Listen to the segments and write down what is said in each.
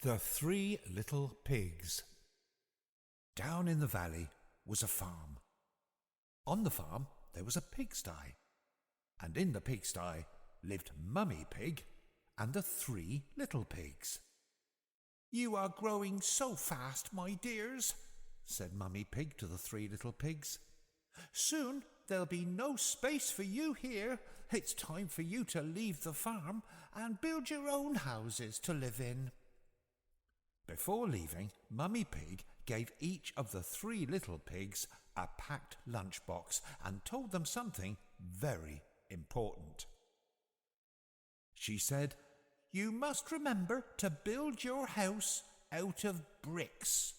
The Three Little Pigs. Down in the valley was a farm. On the farm there was a pigsty, and in the pigsty lived Mummy Pig and the three little pigs. "You are growing so fast, my dears," said Mummy Pig to the three little pigs. "Soon there'll be no space for you here. It's time for you to leave the farm and build your own houses to live in." Before leaving, Mummy Pig gave each of the three little pigs a packed lunchbox and told them something very important. She said, "You must remember to build your house out of bricks.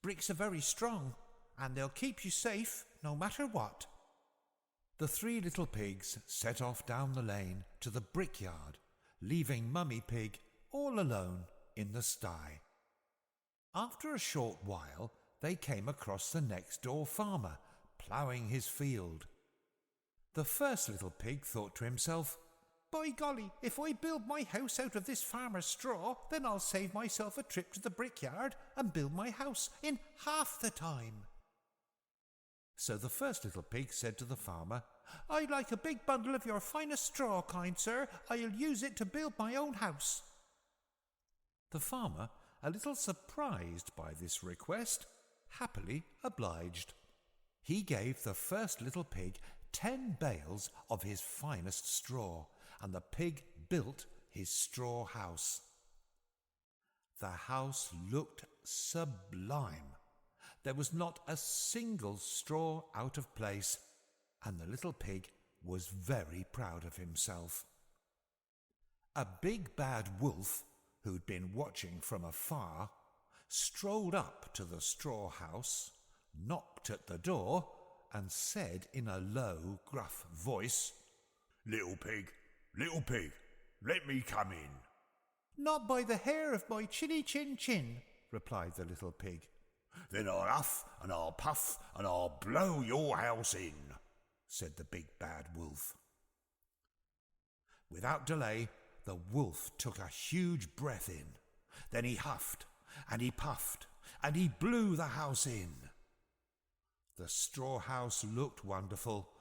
Bricks are very strong, and they'll keep you safe no matter what." The three little pigs set off down the lane to the brickyard, leaving Mummy Pig all alone in the sty. After a short while, they came across the next-door farmer, ploughing his field. The first little pig thought to himself, "By golly, if I build my house out of this farmer's straw, then I'll save myself a trip to the brickyard and build my house in half the time." So the first little pig said to the farmer, "I'd like a big bundle of your finest straw, kind sir. I'll use it to build my own house." The farmer, a little surprised by this request, happily obliged. He gave the first little pig 10 bales of his finest straw, and the pig built his straw house. The house looked sublime. There was not a single straw out of place, and the little pig was very proud of himself. A big bad wolf, who'd been watching from afar, strolled up to the straw house, knocked at the door, and said in a low, gruff voice, little pig, let me come in." "Not by the hair of my chinny chin chin," replied the little pig. "Then I'll huff and I'll puff and I'll blow your house in," said the big bad wolf. Without delay, the wolf took a huge breath in. Then he huffed and he puffed and he blew the house in. The straw house looked wonderful,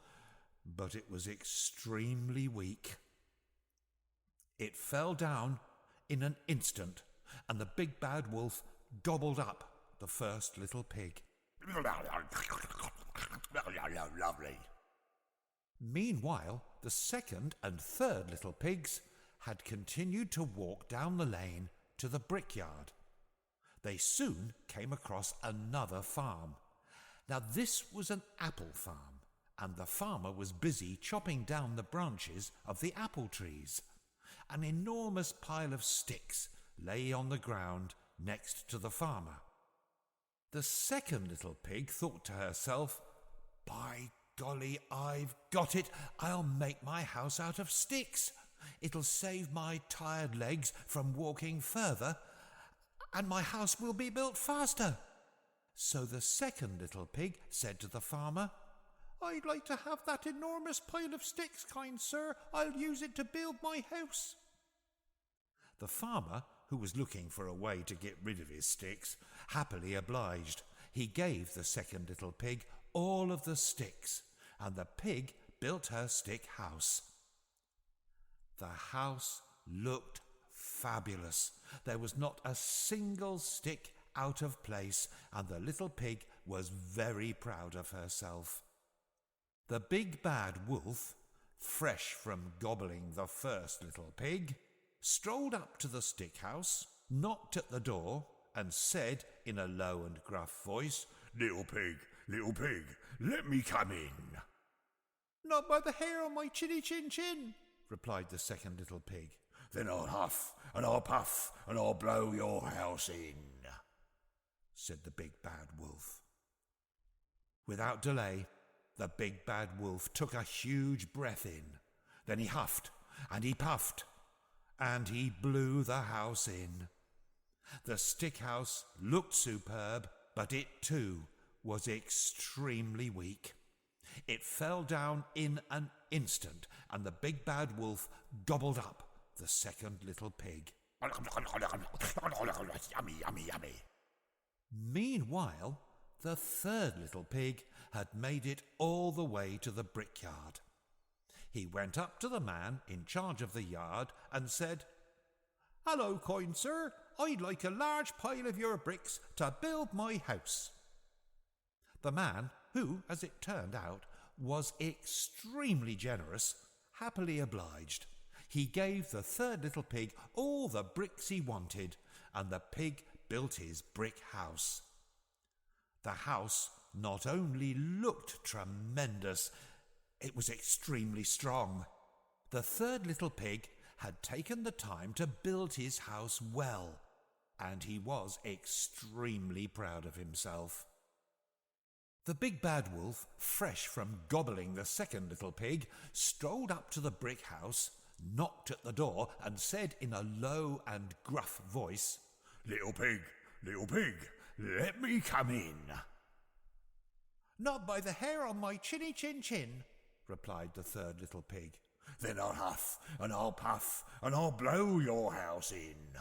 but it was extremely weak. It fell down in an instant, and the big bad wolf gobbled up the first little pig. Lovely. Meanwhile, the second and third little pigs had continued to walk down the lane to the brickyard. They soon came across another farm. Now this was an apple farm, and the farmer was busy chopping down the branches of the apple trees. An enormous pile of sticks lay on the ground next to the farmer. The second little pig thought to herself, "By golly, I've got it! I'll make my house out of sticks. It'll save my tired legs from walking further, and my house will be built faster." So the second little pig said to the farmer, "I'd like to have that enormous pile of sticks, kind sir. I'll use it to build my house." The farmer, who was looking for a way to get rid of his sticks, happily obliged. He gave the second little pig all of the sticks, and the pig built her stick house. The house looked fabulous. There was not a single stick out of place, and the little pig was very proud of herself. The big bad wolf, fresh from gobbling the first little pig, strolled up to the stick house, knocked at the door, and said in a low and gruff voice, Little pig, let me come in." "Not by the hair on my chinny chin chin," replied the second little pig. "Then I'll huff and I'll puff and I'll blow your house in," said the big bad wolf. Without delay, the big bad wolf took a huge breath in. Then he huffed and he puffed and he blew the house in. The stick house looked superb, but it too was extremely weak. It fell down in an instant, and the big bad wolf gobbled up the second little pig. Yummy, yummy, yummy. Meanwhile, the third little pig had made it all the way to the brickyard. He went up to the man in charge of the yard and said, "Hello, kind sir, I'd like a large pile of your bricks to build my house." The man, who, as it turned out, was extremely generous, happily obliged. He gave the third little pig all the bricks he wanted, and the pig built his brick house. The house not only looked tremendous, it was extremely strong. The third little pig had taken the time to build his house well, and he was extremely proud of himself. The big bad wolf, fresh from gobbling the second little pig, strolled up to the brick house, knocked at the door, and said in a low and gruff voice, Little pig, let me come in." "Not by the hair on my chinny chin chin," replied the third little pig. "Then I'll huff and I'll puff and I'll blow your house in,"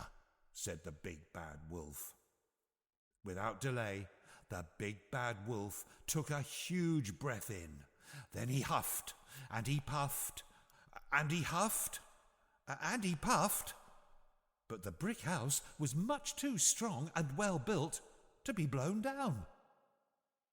said the big bad wolf. Without delay, the big bad wolf took a huge breath in. Then he huffed, and he puffed, and he huffed, and he puffed. But the brick house was much too strong and well built to be blown down.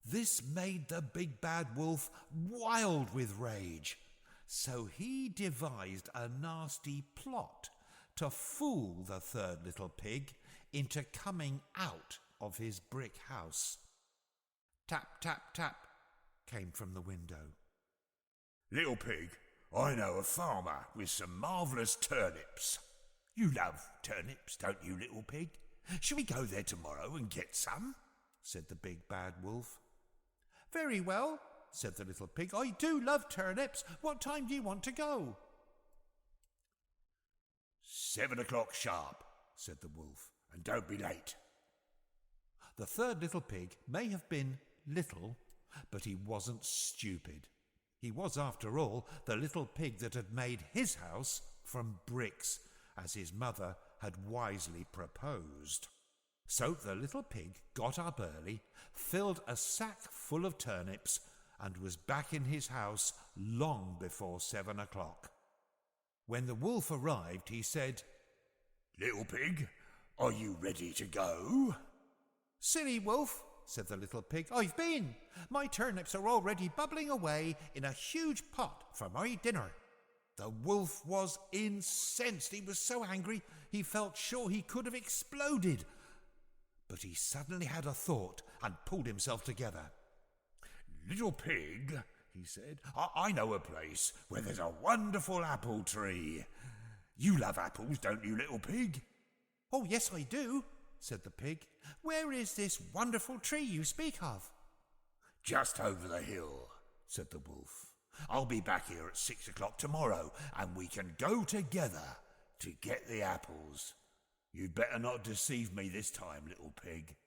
This made the big bad wolf wild with rage. So he devised a nasty plot to fool the third little pig into coming out of his brick house. Tap, tap, tap came from the window. "Little pig, I know a farmer with some marvellous turnips. You love turnips, don't you, little pig? Shall we go there tomorrow and get some?" said the big bad wolf. "Very well," said the little pig. "I do love turnips. What time do you want to go?" 7 o'clock sharp, said the wolf, "and don't be late." The third little pig may have been little, but he wasn't stupid. He was, after all, the little pig that had made his house from bricks, as his mother had wisely proposed. So the little pig got up early, filled a sack full of turnips, and was back in his house long before 7 o'clock. When the wolf arrived, he said, "Little pig, are you ready to go?" "Silly wolf," said the little pig, "I've been. My turnips are already bubbling away in a huge pot for my dinner." The wolf was incensed. He was so angry he felt sure he could have exploded. But he suddenly had a thought and pulled himself together. "Little pig," he said, I know a place where there's a wonderful apple tree. You love apples, don't you, little pig?" "Oh, yes, I do," said the pig. "Where is this wonderful tree you speak of?" "Just over the hill," said the wolf. "I'll be back here at 6 o'clock tomorrow, and we can go together to get the apples. You'd better not deceive me this time, little pig."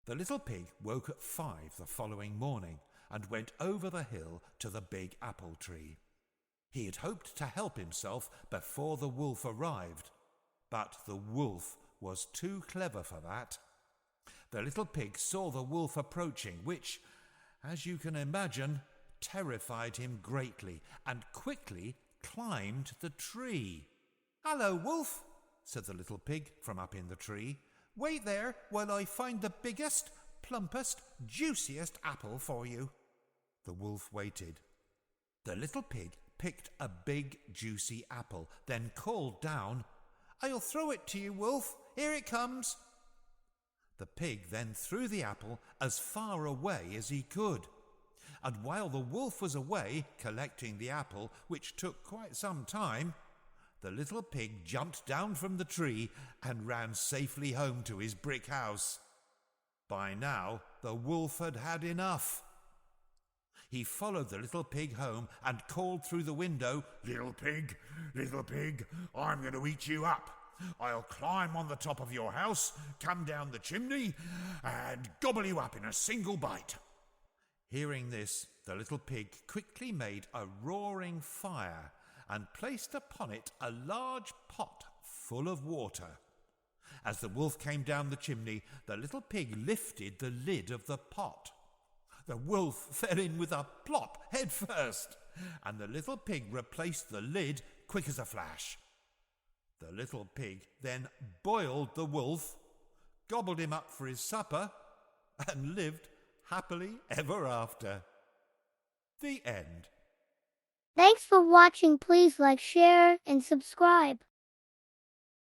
The little pig woke at 5 the following morning and went over the hill to the big apple tree. He had hoped to help himself before the wolf arrived, but the wolf was too clever for that. The little pig saw the wolf approaching, which, as you can imagine, terrified him greatly, and quickly climbed the tree. "Hello, wolf," said the little pig from up in the tree. "Wait there while I find the biggest, plumpest, juiciest apple for you." The wolf waited. The little pig picked a big, juicy apple, then called down, "I'll throw it to you, wolf. Here it comes." The pig then threw the apple as far away as he could. And while the wolf was away collecting the apple, which took quite some time, the little pig jumped down from the tree and ran safely home to his brick house. By now, the wolf had had enough. He followed the little pig home and called through the window, little pig, I'm going to eat you up. I'll climb on the top of your house, come down the chimney, and gobble you up in a single bite." Hearing this, the little pig quickly made a roaring fire and placed upon it a large pot full of water. As the wolf came down the chimney, the little pig lifted the lid of the pot. The wolf fell in with a plop head first, and the little pig replaced the lid quick as a flash. The little pig then boiled the wolf, gobbled him up for his supper, and lived happily ever after. The end. Thanks for watching. Please like, share, and subscribe.